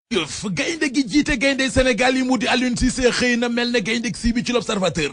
yëf gaynde gi jiite gaynde Sénégal yi mu di Aliou Cissé xëy na mel ne gaynde si bi ci l'Observateur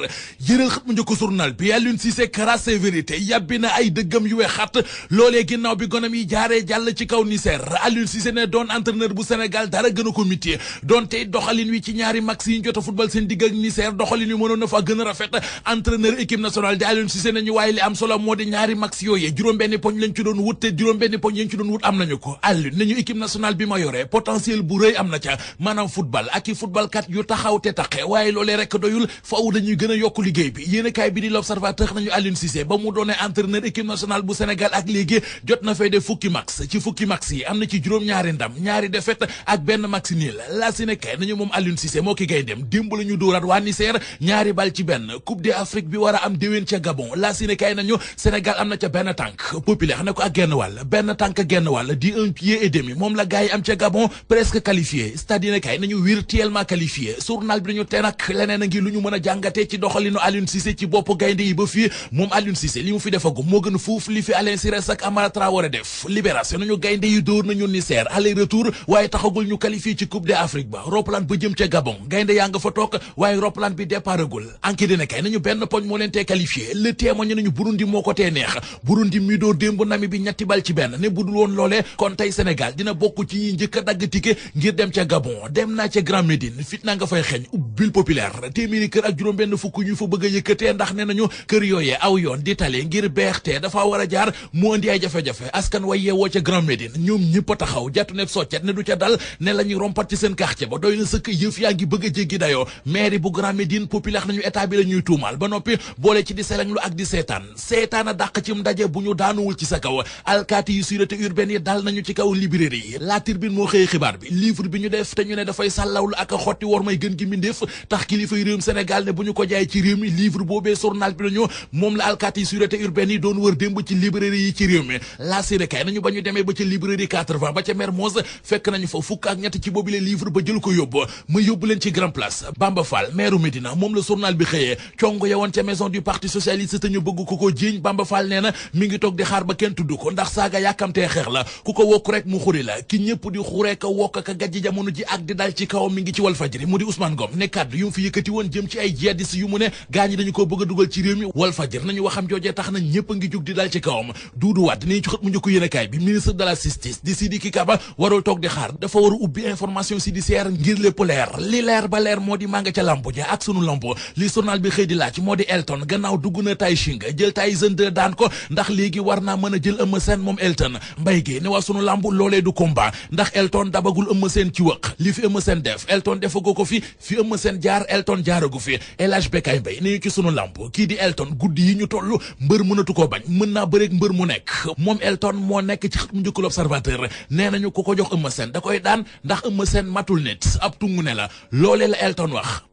yëral xët mu njëkk journal bi Aliou Cissé crasse ses vérités yàbbi na ay dëggam yu wexat loolee ginnaaw bi gonam yi jaaree jàll ci kaw Niger Aliou Cissé ne doon entraîneur bu Sénégal dara gën a ko métier doonte doxalin wi ci ñaari max yi ñu jot a football seen digg ak Niger doxalin wi mënoon na fa gën a rafet entraîneur équipe nationale di Aliou Cissé nañu waaye li am solo moo di ñaari max yooyee juróom-benni poñ lañ ci doon wut te juróom-benni poñ yañ ci doon wut am nañu ko Aliou nañu équipe nationale bi ma yore potentiel bu rëy am na ca maanaam football ak i football kat yu taxaw te taxe waaye loolee rek doyul faaw dañuy gën a yokk liggéey bi yéen a kaay bi di l'Observateur nañu Aliou Cissé ba mu doonee entraîneur équipe nationale bu Sénégal ak léegi jot na fay def fukki max ci fukki max yi am na ci juróom-ñaari ndam ñaari défaite ak benn max nil la si ne kay nañu moom Aliou Cissé moo ki gayndeem démb la ñu dóoraat waa Niger ñaari bal ci benn Coupe d'Afrique bi war a am déwén ca Gabon la si ne kay nañu Sénégal am na ca benn tànk populaire ne ko ak genn wàll benn tànk genn wàll di un pied et demi moom la gars yi am ca Gabon presque qualifié dina kay nañu virtuellement qualifié journal bi dañu te nag leneen a ngi lu ñu mën a jàngatee ci doxalinu Aliou Cissé ci bopp gaynde yi ba fii moom Aliou Cissé li mu fi defagum moo gën fuuf li fi Alain Sirès ak Amara Traoré def libération nañu gaynde yi dóor nañu Niger aller retour waaye taxagul ñu qualifié ci Coupe d'Afrique ba roplaan ba jëm ca Gabon gaynde yaa nga fa toog waaye roplaan bi départagul enquête dina kay nañu benn poñ moo leen tee qualifié le témoigne nañu Burundi moo ko tee neex Burundi mi dóor démb Nami bi ñetti bal ci benn ne budul woon loolee kon tey Sénégal dina bokk ci ñi njëkk a dagg ticket ngir dem ca Gabon dem naa ca Grand Médine fitna nga fay xeeñ ubbil populaire téeméeri kër ak juróom benn fukk ñu fa bëgg a yëkkatee ndax ne nañu kër yooyee aw yoon di tale ngir BRT dafa war a jaar mu indi ay jafe-jafe askan way yeewoo ca Grand Médine ñoom ñëpp a taxaw jàttu ne soccet ne du ca dal ne la ñuy rompat ci seen quartier ba doy na sëkk yëf yaa ngi bëgg a jéggi dayoo mairie bu Grand Médine populaire nañu état bi la ñuy tuumaal ba noppi boole ci di selenglu ak di seetaan a dàq ci ndaje bu ñu daanuwul ci sa kaw alkaati yu sûreté urbaine yi dal nañu ci kaw librairie yi La Tribune moo xëy xibaar bi livre bi ñu def te ñu ne dafay sàllawlu ak xotti war may gën gi mbindeef tax kilifay réewum Sénégal ne bu ñu ko jaay ci réew mi livre boobee journal bi nañu moom la alkaati yi sûreté urbaine yi doon wër démb ci librairie yi ci réew mi la sénékay nañu ba ñu demee ba ca librairie 80 ba ca Mermoz fekk nañu fa fukk ak ñett ci boobile livre ba jël ko yóbbu ma yóbbu leen ci Grand Place Bamba Fall maire Médina moom la journal bi xëyee congo yewoon ca maison du parti socialiste te ñu bëgg ko jiiñ Bamba Fall nee na mi ngi toog di xaar ba kenn tudd ko ndax saaga yàkkamtee xeex la ku ko wokk rek mu xuri la ki ñëpp di xuree ka wokk ka gajji jamono ji ak di dal ci kawam mi ngi ci Walfadjri mu di Ousmane Ngom ne kàddu yu mu fi yëkkati woon jëm ci ay jihadistes yu mu ne gaa ñi dañu ko bëgg a dugal ci réew mi Walfadjri nañu waxam joojee tax na ñëpp a ngi jug di dal ci kawam Doudou Wade nañu ci xët mu njëkk yéenekaay bi ministre de la justice di Sidiki Kaba warul toog di xaar dafa war a ubbi information judiciaire ngir lépp leer li leer ba leer moo di maa nga ca lampo ja ak sunu lampo li journal bi xëy di laaj moo di Elton gannaaw dugg na Taïsing jël Tyson 2 daan ko ndax léegi war naa mën a jël Eumeu Sène moom Elton Mbaye Guèye ne waa sunu lamb loolee du combat ndax Elton dabagul Eumeu Sène ci wëq li fi Eumeu Sène def Elton defagoo ko fi Eumeu Sène jaar Elton jaaragu fi El Hadj Bekay Mbaye nañu ci sunu lamb kii di Elton guddi yi ñu toll mbër mënatu koo bañ mën naa bëreeg mbër mu nekk moom Elton moo nekk ci xët mu njëkk l'Observateur nee nañu ku ko jox Eumeu Sène da koy daan ndax Eumeu Sène matul nit ab tungu ne la loolee la Elton wax